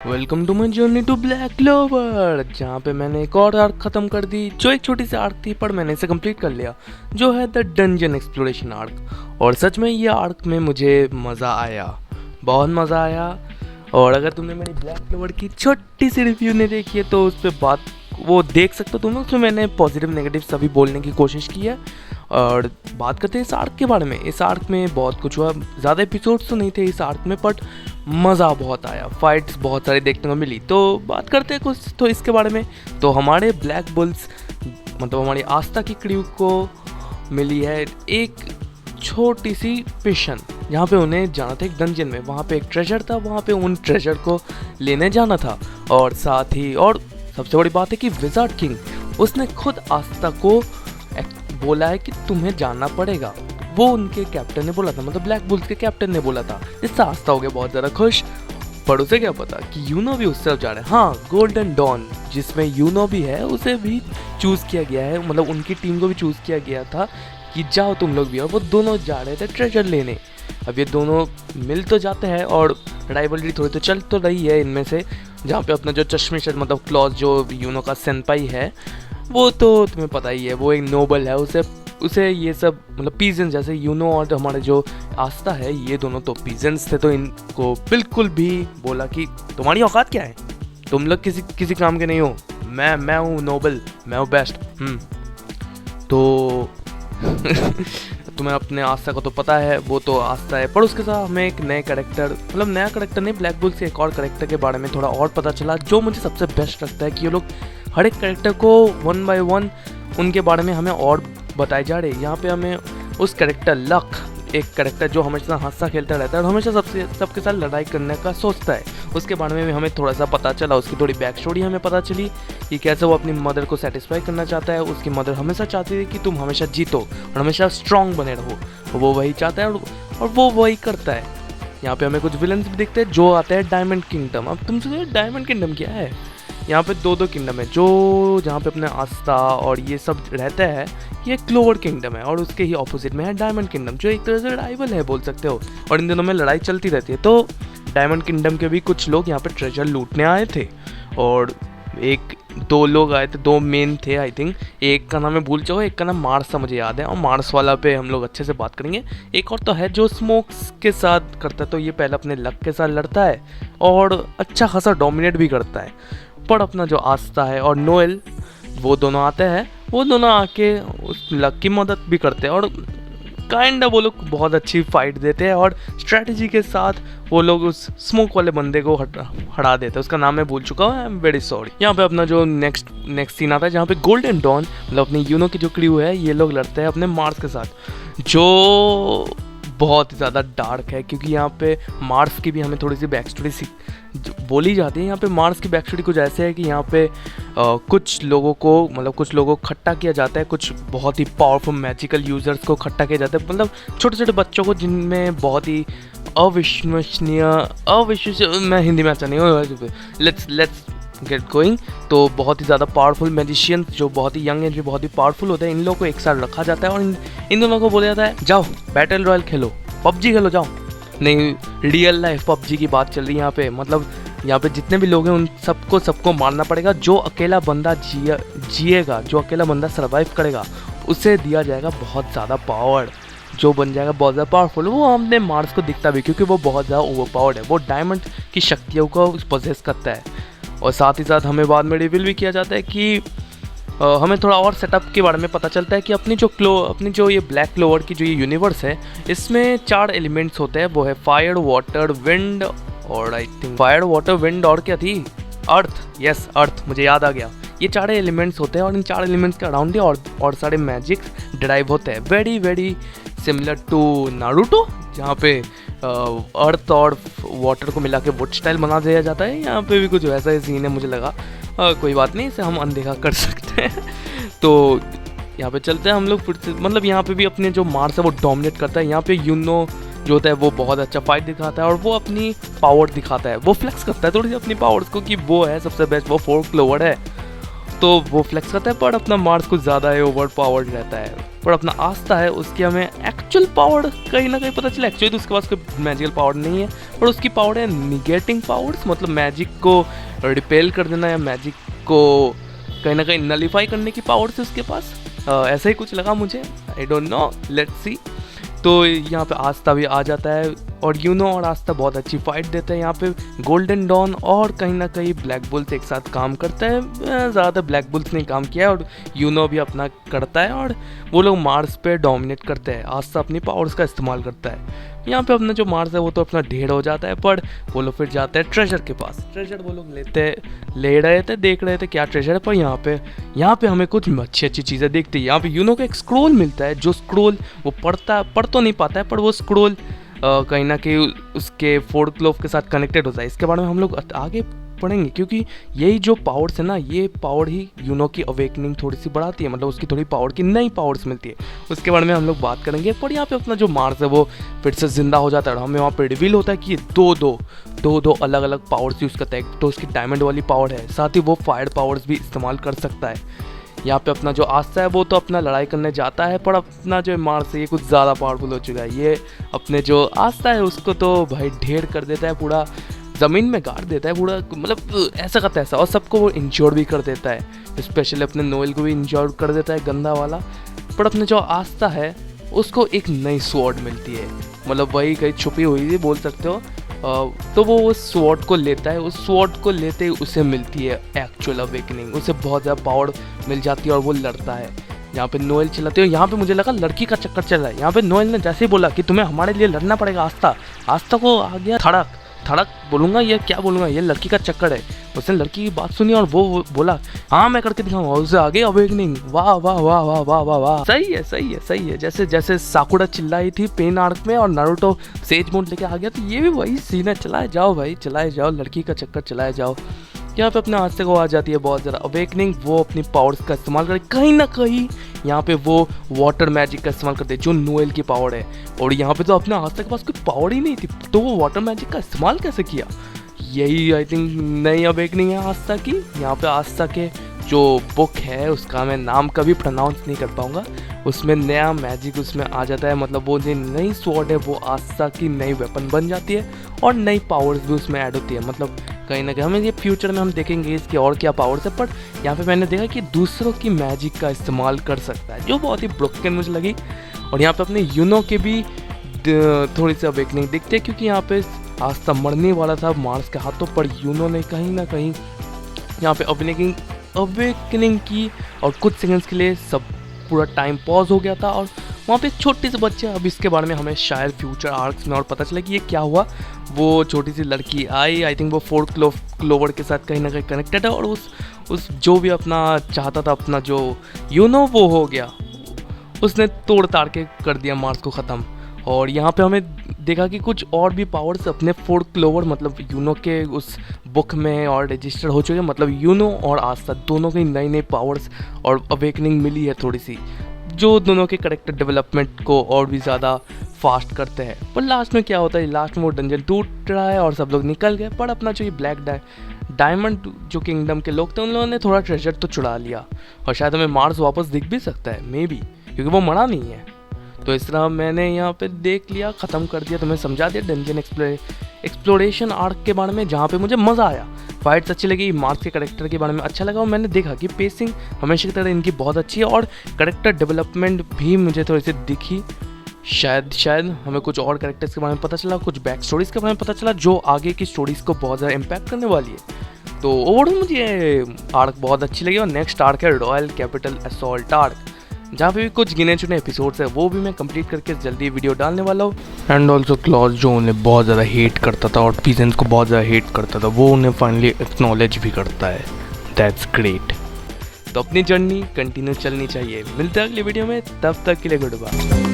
Welcome to my journey to Black Clover, जहाँ पे मैंने एक और आर्क ख़त्म कर दी जो एक छोटी सी आर्क थी, पर मैंने इसे कंप्लीट कर लिया जो है द डंजन एक्सप्लोरेशन आर्क। और सच में ये आर्क में मुझे मज़ा आया, बहुत मज़ा आया। और अगर तुमने मेरी ब्लैक क्लोवर की छोटी सी रिव्यू नहीं देखी है तो उस पर बात वो देख सकते हो तुम लोग। उसमें मैंने पॉजिटिव नेगेटिव सभी बोलने की कोशिश की है। और बात करते हैं इस आर्क के बारे में। इस आर्क में बहुत कुछ हुआ, ज़्यादा एपिसोड्स तो नहीं थे इस आर्क में, बट मज़ा बहुत आया, फाइट्स बहुत सारी देखने को मिली। तो बात करते हैं कुछ तो इसके बारे में। तो हमारे ब्लैक बुल्स मतलब हमारी आस्था की क्रू को मिली है एक छोटी सी मिशन, जहाँ पे उन्हें जाना था एक डंजन में। वहाँ पे एक ट्रेजर था, वहाँ पे उन ट्रेजर को लेने जाना था। और साथ ही और सबसे बड़ी बात है कि विजार्ड किंग उसने खुद आस्था को बोला है कि तुम्हें जाना पड़ेगा। वो उनके कैप्टन ने बोला था, मतलब ब्लैक बुल्स के कैप्टन ने बोला था। इससे आस्था हो गया बहुत ज़्यादा खुश। पर उसे क्या पता कि यूनो भी उस तरफ जा रहे हैं। हाँ, गोल्डन डॉन जिसमें यूनो भी है उसे भी चूज़ किया गया है, मतलब उनकी टीम को भी चूज़ किया गया था कि जाओ तुम लोग भी। और वो दोनों जा रहे थे ट्रेजर लेने। अब ये दोनों मिल तो जाते हैं और राइवलरी थोड़ी तो चल तो रही है इनमें से। जहाँ पे अपना जो चश्मिश मतलब क्लॉज जो यूनो का सेनपाई है, वो तो तुम्हें पता ही है, वो एक नोबल है। उसे ये सब मतलब पीजेंस, जैसे यूनो और हमारे जो आस्था है, ये दोनों तो पीजेंस थे। तो इनको बिल्कुल भी बोला कि तुम्हारी औकात क्या है, तुम लोग किसी काम के नहीं हो। मैं हूँ नोबल, मैं हूँ बेस्ट। तो तुम्हें अपने आस्था का तो पता है, वो तो आस्था है। पर उसके साथ हमें एक नए करेक्टर, मतलब नया करेक्टर नहीं, ब्लैक बुल से एक और करेक्टर के बारे में थोड़ा और पता चला, जो मुझे सबसे बेस्ट लगता है कि ये लोग हर एक करेक्टर को 1 by 1 उनके बारे में हमें और बताए जा रहे हैं। यहाँ पे हमें उस करेक्टर लक, एक करेक्टर जो हमेशा हंसता खेलता रहता है और हमेशा सबके साथ लड़ाई करने का सोचता है, उसके बारे में भी हमें थोड़ा सा पता चला। उसकी थोड़ी बैक स्टोरी हमें पता चली कि कैसे वो अपनी मदर को सेटिस्फाई करना चाहता है। उसकी मदर हमेशा चाहती थी कि तुम हमेशा जीतो और हमेशा स्ट्रांग बने रहो, वो वही चाहता है और वो वही करता है। यहाँ पे हमें कुछ विलन्स भी दिखते हैं जो आते हैं डायमंड किंगडम। अब तुम सोचो डायमंड किंगडम क्या है? यहाँ पे दो किंगडम है, जो जहाँ पे अपने आस्था और ये सब रहता है, ये क्लोवर किंगडम है। और उसके ही ऑपोजिट में है डायमंड किंगडम, जो एक तरह से राइवल है बोल सकते हो। और इन दिनों में लड़ाई चलती रहती है। तो डायमंड किंगडम के भी कुछ लोग यहाँ पे ट्रेजर लूटने आए थे। और दो लोग आए थे, दो मेन थे आई थिंक। एक का नाम मैं भूल जाऊँ, एक का नाम मार्स था मुझे याद है। और मार्स वाला पे हम लोग अच्छे से बात करेंगे। एक और तो है जो स्मोक्स के साथ करता है, तो ये पहले अपने लक के साथ लड़ता है और अच्छा खासा डोमिनेट भी करता है। पर अपना जो आस्था है और नोएल, वो दोनों आते हैं, वो दोनों आके उस लक की मदद भी करते हैं। और काइंड वो लोग बहुत अच्छी फाइट देते हैं और स्ट्रेटजी के साथ वो लोग उस स्मोक वाले बंदे को हरा देते हैं। उसका नाम मैं भूल चुका हूँ, आई एम वेरी सॉरी। यहाँ पे अपना जो नेक्स्ट सीन आता है, जहाँ पे गोल्डन डॉन मतलब अपनी यूनो की जो क्रू है, ये लोग लड़ते हैं अपने मार्स के साथ, जो बहुत ज़्यादा डार्क है। क्योंकि यहाँ पे मार्स की भी हमें थोड़ी सी बैक स्टोरी बोली जाती है। यहाँ पे मार्स की बैक स्टोरी कुछ ऐसे है कि यहाँ पे कुछ लोगों को खट्टा किया जाता है, कुछ बहुत ही पावरफुल मैजिकल यूजर्स को खट्टा किया जाता है, मतलब छोटे छोटे बच्चों को, जिनमें बहुत ही अविश्वसनीय मैं हिंदी में अच्छा नहीं हूँ, लेट्स गेट गोइंग। तो बहुत ही ज़्यादा पावरफुल मैजिशियंस जो बहुत ही यंग एज में बहुत ही पावरफुल होते हैं, इन लोगों को एक साथ रखा जाता है और इन दोनों को बोला जाता है जाओ बैटल रॉयल खेलो, पबजी खेलो, जाओ। नहीं, रियल लाइफ पबजी की बात चल रही है यहाँ पे। मतलब यहाँ पे जितने भी लोग हैं उन सबको मारना पड़ेगा। जो अकेला बंदा जिएगा, जो अकेला बंदा सर्वाइव करेगा, उसे दिया जाएगा बहुत ज़्यादा पावर, जो बन जाएगा बहुत ज़्यादा पावरफुल। वो हमने मार्स को दिखता भी, क्योंकि वो बहुत ज़्यादा ओवर पावर्ड है, वो डायमंड की शक्तियों को पोजेस करता है। और साथ ही साथ हमें बाद में रिवील भी किया जाता है कि हमें थोड़ा और सेटअप के बारे में पता चलता है कि अपनी जो ये ब्लैक क्लोवर की जो ये यूनिवर्स है, इसमें 4 एलिमेंट्स होते हैं। वो है फायर, वाटर, विंड और I think fire, water, wind और क्या थी, अर्थ। यस, अर्थ, मुझे याद आ गया। ये 4 एलिमेंट्स होते हैं और इन 4 एलिमेंट्स के अराउंड ही और सारे मैजिक्स ड्राइव होते हैं। Very very similar to Naruto, जहाँ पे अर्थ और वाटर को मिला के वुड स्टाइल बना दिया जाता है। यहाँ पे भी कुछ वैसा ही सीन है, मुझे लगा कोई बात नहीं, इसे हम अनदेखा कर सकते हैं। तो यहाँ पे चलते हैं हम लोग फिर से। मतलब यहाँ पे भी अपने जो मार्स है वो डोमिनेट करता है। यहाँ पे यूनो जो होता है वो बहुत अच्छा फाइट दिखाता है और वो अपनी पावर दिखाता है, वो फ्लेक्स करता है थोड़ी सी अपनी पावर्स को कि वो है सबसे बेस्ट, वो 4 क्लोवर है। तो वो फ्लेक्स करता है, पर अपना मार्स कुछ ज़्यादा है ओवर पावर्ड रहता है। पर अपना आस्था है उसकी हमें एक्चुअल पावर कहीं ना कहीं पता चला। एक्चुअली तो उसके पास कोई मैजिकल पावर नहीं है, पर उसकी पावर है निगेटिंग पावर्स, मतलब मैजिक को रिपेल कर देना या मैजिक को कहीं ना कहीं नलीफाई करने की पावर से उसके पास। ऐसा ही कुछ लगा मुझे, I don't know, let's see. तो यहाँ पे आस्था भी आ जाता है और यूनो और आस्था बहुत अच्छी फाइट देते हैं यहाँ पे। गोल्डन डॉन और कहीं ना कहीं ब्लैक बुल्स एक साथ काम करते हैं। ज़्यादा ब्लैक बुल्स ने काम किया है और यूनो भी अपना करता है और वो लोग मार्स पे डोमिनेट करते हैं। आस्था अपनी पावर्स का इस्तेमाल करता है। यहाँ पे अपना जो मार्स है वो तो अपना ढेर हो जाता है, पर वो लोग फिर जाते हैं ट्रेजर के पास। ट्रेजर वो लोग ले रहे थे, देख रहे थे क्या ट्रेजर है। पर यहाँ पे हमें कुछ अच्छी चीज़ें दिखती है। यहाँ पे यूनो को एक स्क्रोल मिलता है, जो स्क्रोल वो पढ़ तो नहीं पाता है, पर वो स्क्रोल कहीं ना कहीं उसके फोर्थ क्लोव के साथ कनेक्टेड होता है। इसके बारे में हम लोग आगे पढ़ेंगे, क्योंकि यही जो पावर्स है ना, ये पावर ही यूनो की अवेकनिंग थोड़ी सी बढ़ाती है, मतलब उसकी थोड़ी पावर की नई पावर्स मिलती है। उसके बारे में हम लोग बात करेंगे। पर यहाँ पे अपना जो मार्स है वो फिर से जिंदा हो जाता है और हमें वहाँ पे रिवील होता है कि ये दो अलग अलग पावर्स यूज़ करता है। तो उसकी डायमंड वाली पावर है, साथ ही वो फायर पावर्स भी इस्तेमाल कर सकता है। यहाँ पे अपना जो आस्था है वो तो अपना लड़ाई करने जाता है, पर अपना जो मार्स है ये कुछ ज़्यादा पावरफुल हो चुका है। ये अपने जो आस्था है उसको तो भाई ढेर कर देता है, पूरा ज़मीन में गाड़ देता है पूरा, मतलब ऐसा का तैसा। और सबको वो इंश्योर भी कर देता है, स्पेशली अपने नोएल को भी इंश्योर कर देता है गंदा वाला। पर अपने जो आस्था है उसको एक नई स्वॉर्ड मिलती है, मतलब वही कहीं छुपी हुई थी बोल सकते हो। तो वो उस स्वॉर्ड को लेता है। उस स्वॉर्ड को लेते ही उसे मिलती है एक्चुअल अवेकनिंग, उसे बहुत ज़्यादा पावर मिल जाती है और वो लड़ता है। यहाँ पे नोएल चिल्लाते हो। यहाँ पे मुझे लगा लड़की का चक्कर चल रहा है। यहाँ पे नोएल ने जैसे ही बोला कि तुम्हें हमारे लिए लड़ना पड़ेगा आस्था को आ गया धड़क बोलूँगा, ये क्या बोलूँगा, ये लड़की का चक्कर है। उसने लड़की की बात सुनी और वो बोला हाँ मैं करके दिखाऊंगा। उससे आगे अवेकनिंग, वाह वाह वाह वाह वाह वाह वाह, सही है। जैसे साकुरा चिल्लाई थी पेन आर्क में और नारुतो सेज मोड लेके आ गया, तो ये भी वही सीन है। चलाए जाओ लड़की का चक्कर चलाए जाओ। यहाँ पे अपने आस्थे को आ जाती है बहुत ज़्यादा अवेकनिंग। वो अपनी पावर्स का इस्तेमाल करे, कहीं ना कहीं यहाँ पे वो वाटर मैजिक का इस्तेमाल करते हैं जो नोएल की पावर है। और यहाँ पे तो अपने आस्था के पास कोई पावर ही नहीं थी, तो वो वाटर मैजिक का इस्तेमाल कैसे किया? यही आई थिंक नई अवेकनिंग है आस्था की। यहाँ पे आस्था के जो बुक है उसका मैं नाम कभी प्रोनाउंस नहीं कर पाऊँगा, उसमें नया मैजिक उसमें आ जाता है। मतलब वो जो नई स्वॉर्ड है वो आस्था की नई वेपन बन जाती है और नई पावर्स भी उसमें ऐड होती है। मतलब कहीं ना कहीं हमें ये फ्यूचर में हम देखेंगे इसकी और क्या पावर्स है। पर यहाँ पे मैंने देखा कि दूसरों की मैजिक का इस्तेमाल कर सकता है, जो बहुत ही ब्रोकन मुझे लगी। और यहाँ पे अपने यूनो के भी थोड़ी सी अवेकनिंग दिखती है, क्योंकि यहाँ पे आस्था मरने वाला था मार्स के हाथों, पर यूनो ने कहीं ना कहीं यहाँ पे अवेकनिंग की और कुछ सेकंड्स के लिए सब पूरा टाइम पॉज हो गया था। और वहाँ पे छोटे से बच्चे, अब इसके बारे में हमें शायद फ्यूचर आर्क्स में और पता चला कि ये क्या हुआ। वो छोटी सी लड़की आई थिंक वो फोर्थ क्लोवर के साथ कहीं ना कहीं कनेक्टेड है, और उस जो भी अपना चाहता था अपना जो यूनो वो हो गया, उसने तोड़ ताड़ के कर दिया मार्स को ख़त्म। और यहाँ पे हमें देखा कि कुछ और भी पावर्स अपने फोर्थ क्लोवर मतलब यूनो के उस बुक में और रजिस्टर हो चुके हैं। मतलब यूनो और आस्था दोनों की नई पावर्स और अवेकनिंग मिली है थोड़ी सी, जो दोनों के कैरेक्टर डेवलपमेंट को और भी ज़्यादा फास्ट करते हैं। पर लास्ट में क्या होता है, लास्ट में वो डंजन टूट रहा है और सब लोग निकल गए। पर अपना जो ये ब्लैक डायमंड जो किंगडम के लोग थे उन लोगों ने थोड़ा ट्रेजर तो चुरा लिया, और शायद हमें मार्स वापस दिख भी सकता है मे बी, क्योंकि वो मरा नहीं है। तो इस तरह मैंने यहाँ पे देख लिया, ख़त्म कर दिया, तुम्हें समझा दिया डंजन एक्सप्लोरेशन आर्क के बारे में, जहाँ पे मुझे मज़ा आया। फाइट्स अच्छी लगी, मार्स के करेक्टर के बारे में अच्छा लगा, और मैंने देखा कि पेसिंग हमेशा की तरह इनकी बहुत अच्छी है और करेक्टर डेवलपमेंट भी मुझे थोड़ी सी दिखी। शायद हमें कुछ और कैरेक्टर्स के बारे में पता चला, कुछ बैक स्टोरीज़ के बारे में पता चला जो आगे की स्टोरीज़ को बहुत ज़्यादा इम्पैक्ट करने वाली है। तो ओवरऑल मुझे आर्क बहुत अच्छी लगी। और नेक्स्ट आर्क है रॉयल कैपिटल असॉल्ट आर्क, जहाँ पे भी कुछ गिने चुने एपिसोड्स है वो भी मैं कंप्लीट करके जल्दी वीडियो डालने वाला हूँ। एंड ऑल्सो क्लॉज जो उन्हें बहुत ज़्यादा हेट करता था और पीजेंट्स को बहुत ज़्यादा हेट करता था, वो उन्हें फाइनली एक्नॉलेज भी करता है। That's great. तो अपनी जर्नी कंटिन्यू चलनी चाहिए। मिलते हैं अगली वीडियो में, तब तक के लिए गुड बाय।